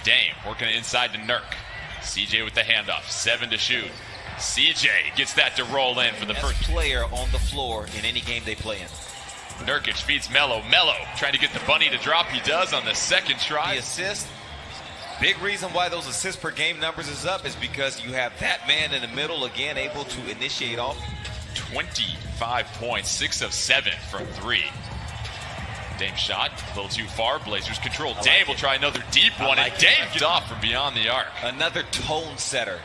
Dame working it inside to Nurk. CJ with the handoff. 7 to shoot. CJ gets that to roll in for the first player on the floor in any game they play in. Nurkic feeds Melo. Melo trying to get the bunny to drop. He does on the second try. The assist. Big reason why those assists per game numbers is up is because you have that man in the middle again able to initiate off. 25 points, 6 of 7 from 3. Dame shot a little too far. Blazers control. Dame will try another deep one, and Dame gets off from beyond the arc. Another tone setter.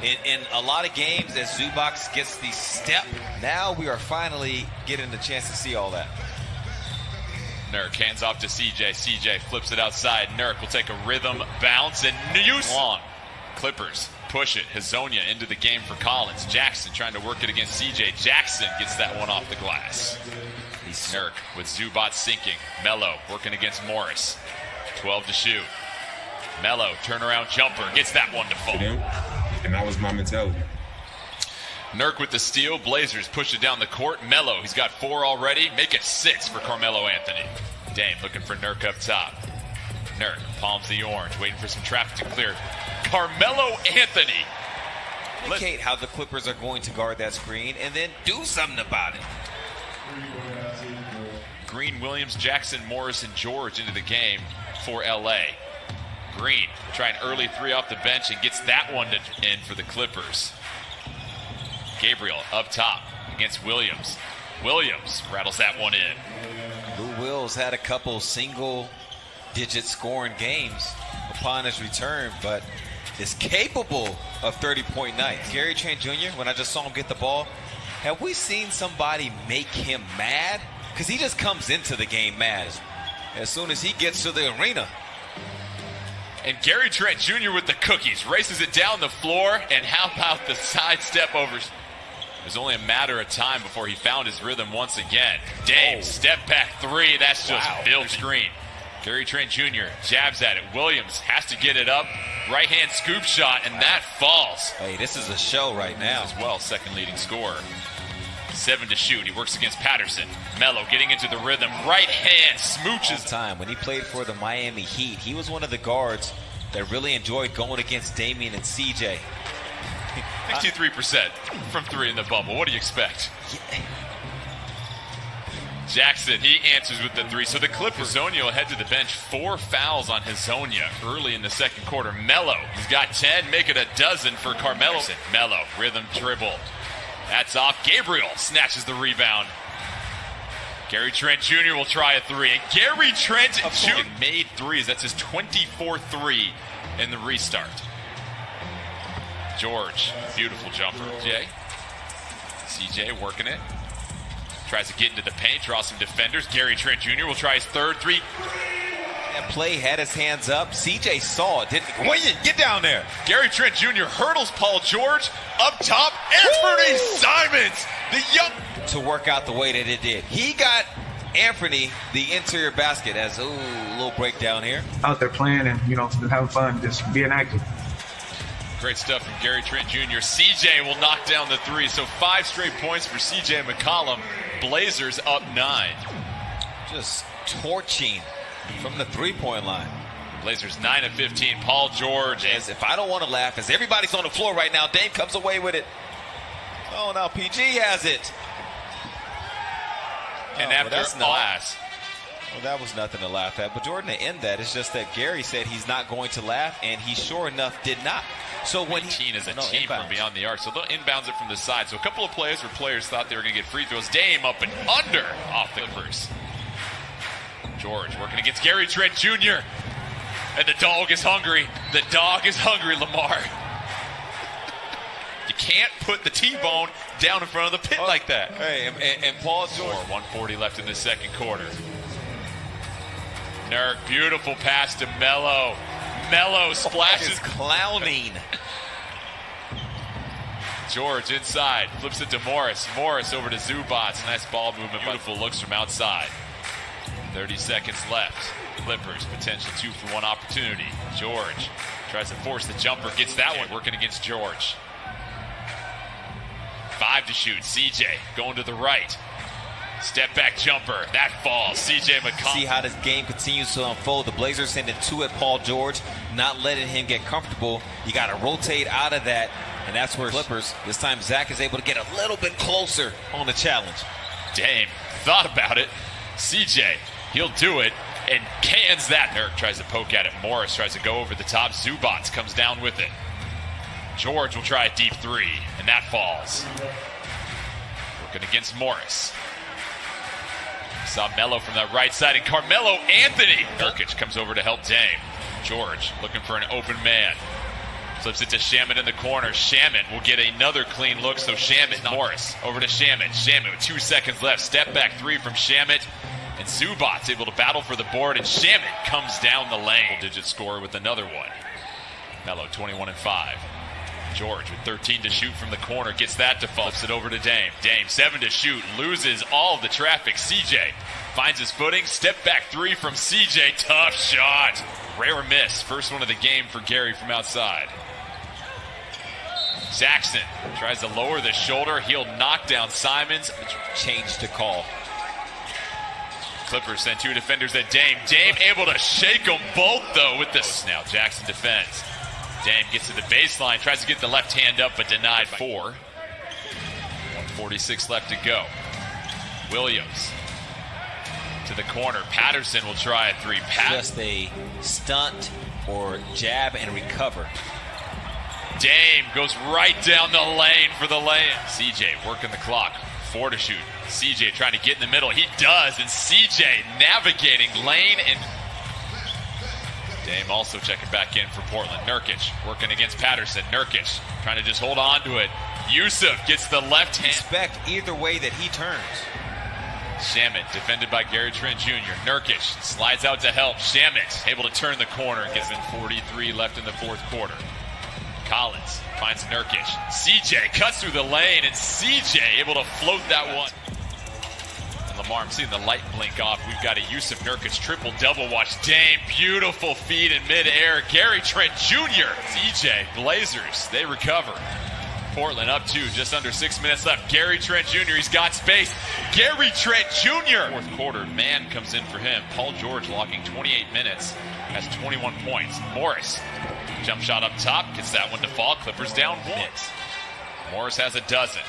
In a lot of games, as Zubac gets the step, now we are finally getting the chance to see all that. Nurk hands off to CJ. CJ flips it outside. Nurk will take a rhythm bounce and use long. Clippers push it. Hazonia into the game for Collins. Jackson trying to work it against CJ. Jackson gets that one off the glass. Nurk with Zubac sinking. Melo working against Morris. 12 to shoot. Melo turnaround jumper gets that one to fall. And that was my mentality. Nurk with the steal. Blazers push it down the court. Melo, he's got 4 already. Make it 6 for Carmelo Anthony. Dame looking for Nurk up top. Nurk palms the orange, waiting for some traffic to clear. Carmelo Anthony. Indicate how the Clippers are going to guard that screen and then do something about it. Green, Williams, Jackson, Morris, and George into the game for LA. Green trying early 3 off the bench and gets that one in for the Clippers. Gabriel up top against Williams. Williams rattles that one in. Lou Wills had a couple single-digit scoring games upon his return, but is capable of 30-point nights. Gary Trent Jr., when I just saw him get the ball, have we seen somebody make him mad? Because he just comes into the game mad as soon as he gets to the arena. And Gary Trent Jr. with the cookies, races it down the floor, and how about the sidestep over? It was only a matter of time before he found his rhythm once again. Dame, step back 3, that's just built screen. Gary Trent Jr. jabs at it. Williams has to get it up. Right hand scoop shot, and that falls. Hey, this is a show right now. As well, second leading scorer. 7 to shoot. He works against Patterson. Melo getting into the rhythm. Right hand smooches. Time when he played for the Miami Heat, he was one of the guards that really enjoyed going against Damian and CJ. 63% from 3 in the bubble. What do you expect? Jackson, he answers with the 3. So the Clippers, Hazonia will head to the bench. 4 fouls on Hazonia early in the second quarter. Melo, he's got 10, make it a dozen for Carmelo. Melo, rhythm dribble. That's off. Gabriel snatches the rebound. Gary Trent Jr. will try a 3. And Gary Trent Jr. made 3s. That's his 24th 3 in the restart. George, beautiful jumper. CJ working it. Tries to get into the paint, draw some defenders. Gary Trent Jr. will try his third 3. That play had his hands up. CJ saw it, didn't he? Wait, get down there. Gary Trent Jr. hurdles Paul George up top. Anthony Simons, the young... To work out the way that it did. He got Anthony the interior basket as a little breakdown here. Out there playing and, having fun, just being active. Great stuff from Gary Trent Jr. CJ will knock down the 3. So 5 straight points for CJ McCollum. Blazers up 9. Just torching from the 3-point line. Blazers 9 of 15. Paul George. As if I don't want to laugh, as everybody's on the floor right now, Dame comes away with it. Oh, now PG has it. And after class. Well, that was nothing to laugh at. But Jordan, to end that, it's just that Gary said he's not going to laugh, and he sure enough did not. So when he is a team from beyond the arc, so they'll inbounds it from the side. So a couple of plays where players thought they were going to get free throws. Dame up and under off the Clippers. George working against Gary Trent Jr. And the dog is hungry. The dog is hungry, Lamar. You can't put the T-bone down in front of the pit like that. Hey, and Paul George. 140 left in the second quarter. Nurk, beautiful pass to Melo. Melo splashes. Clowning. George inside, flips it to Morris. Morris over to Zubac. Nice ball movement. Beautiful looks from outside. 30 seconds left. Clippers, potential 2-for-1 opportunity. George tries to force the jumper, gets that one working against George. 5 to shoot. CJ going to the right. Step back jumper. That falls. CJ McCollum. See how this game continues to unfold. The Blazers sending two at Paul George, not letting him get comfortable. You got to rotate out of that, and that's where Clippers, this time Zach is able to get a little bit closer on the challenge. Dame thought about it. CJ, he'll do it, and cans that. Nurk tries to poke at it. Morris tries to go over the top. Zubats comes down with it. George will try a deep three, and that falls. Working against Morris. Saw Melo from the right side, and Carmelo Anthony. Nurkic comes over to help Dame. George looking for an open man. Flips it to Shamet in the corner. Shamet will get another clean look, so Shamet, Morris, over to Shamet. Shamet with 2 seconds left. Step back three from Shamet. And Zubats able to battle for the board, and Shamet comes down the lane. Digit score with another one. Melo 21 and 5. George with 13 to shoot from the corner, gets that to fall. Flips it over to Dame. Dame 7 to shoot, loses all of the traffic. CJ finds his footing. Step back three from CJ. Tough shot. Rare miss. First one of the game for Gary from outside. Jackson tries to lower the shoulder. He'll knock down Simons. Change to call. Clippers send two defenders at Dame. Dame able to shake them both, though, with this. Now Jackson defends. Dame gets to the baseline, tries to get the left hand up, but denied by 4. 1:46 left to go. Williams to the corner. Patterson will try a three. Just a stunt or jab and recover. Dame goes right down the lane for the lay-in. CJ working the clock. 4 to shoot. CJ trying to get in the middle. He does, and CJ navigating lane and Dame also checking back in for Portland. Nurkic working against Patterson. Nurkic trying to just hold on to it. Yusuf gets the left hand. Expect either way that he turns. Shamet defended by Gary Trent Jr. Nurkic slides out to help. Shamet able to turn the corner and gets in 43 left in the fourth quarter. Collins finds Nurkic. CJ cuts through the lane, and CJ able to float that one. Lamar, I'm seeing the light blink off. We've got a Yusuf Nurkic triple-double. Watch Dame, beautiful feed in midair. Gary Trent Jr. CJ, Blazers, they recover. Portland up 2, just under 6 minutes left. Gary Trent Jr., he's got space. Gary Trent Jr. Fourth quarter, man comes in for him. Paul George logging 28 minutes, has 21 points. Morris, jump shot up top, gets that one to fall. Clippers down 1. Morris has a dozen.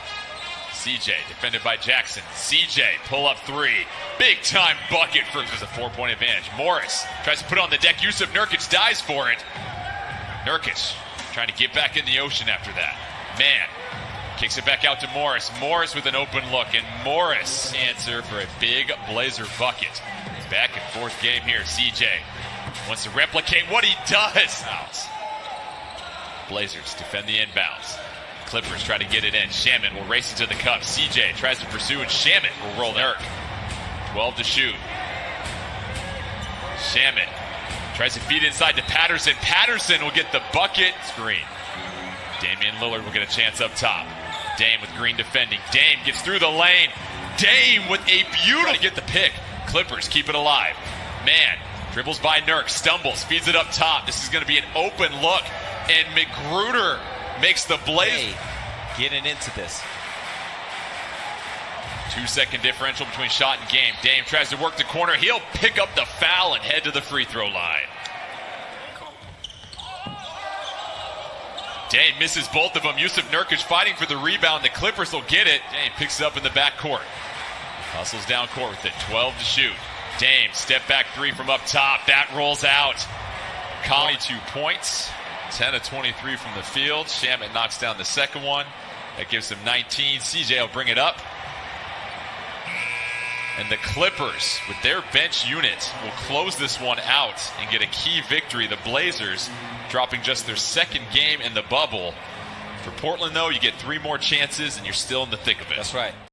CJ defended by Jackson. CJ pull up 3. Big time bucket for just a 4-point advantage. Morris tries to put it on the deck. Yusuf Nurkic dives for it. Nurkic trying to get back in the ocean after that. Man kicks it back out to Morris. Morris with an open look, and Morris answer for a big Blazer bucket. Back in fourth game here. CJ wants to replicate what he does. Blazers defend the inbounds. Clippers try to get it in. Shamet will race into the cup. CJ tries to pursue, and Shamet will roll Nurk. 12 to shoot. Shamet tries to feed inside to Patterson. Patterson will get the bucket. Screen. Damian Lillard will get a chance up top. Dame with Green defending. Dame gets through the lane. Dame with a beautiful to get the pick. Clippers keep it alive. Man dribbles by Nurk, stumbles, feeds it up top. This is going to be an open look, and McGruder makes the Blaze getting into this. 2-second differential between shot and game. Dame tries to work the corner. He'll pick up the foul and head to the free throw line. Dame misses both of them. Yusuf Nurkic fighting for the rebound. The Clippers will get it. Dame picks it up in the backcourt. Hustles down court with it. 12 to shoot. Dame step back 3 from up top. That rolls out. 22 points. 10 of 23 from the field. Shamet knocks down the second one. That gives him 19. CJ will bring it up. And the Clippers, with their bench unit, will close this one out and get a key victory. The Blazers dropping just their second game in the bubble. For Portland, though, you get 3 more chances and you're still in the thick of it. That's right.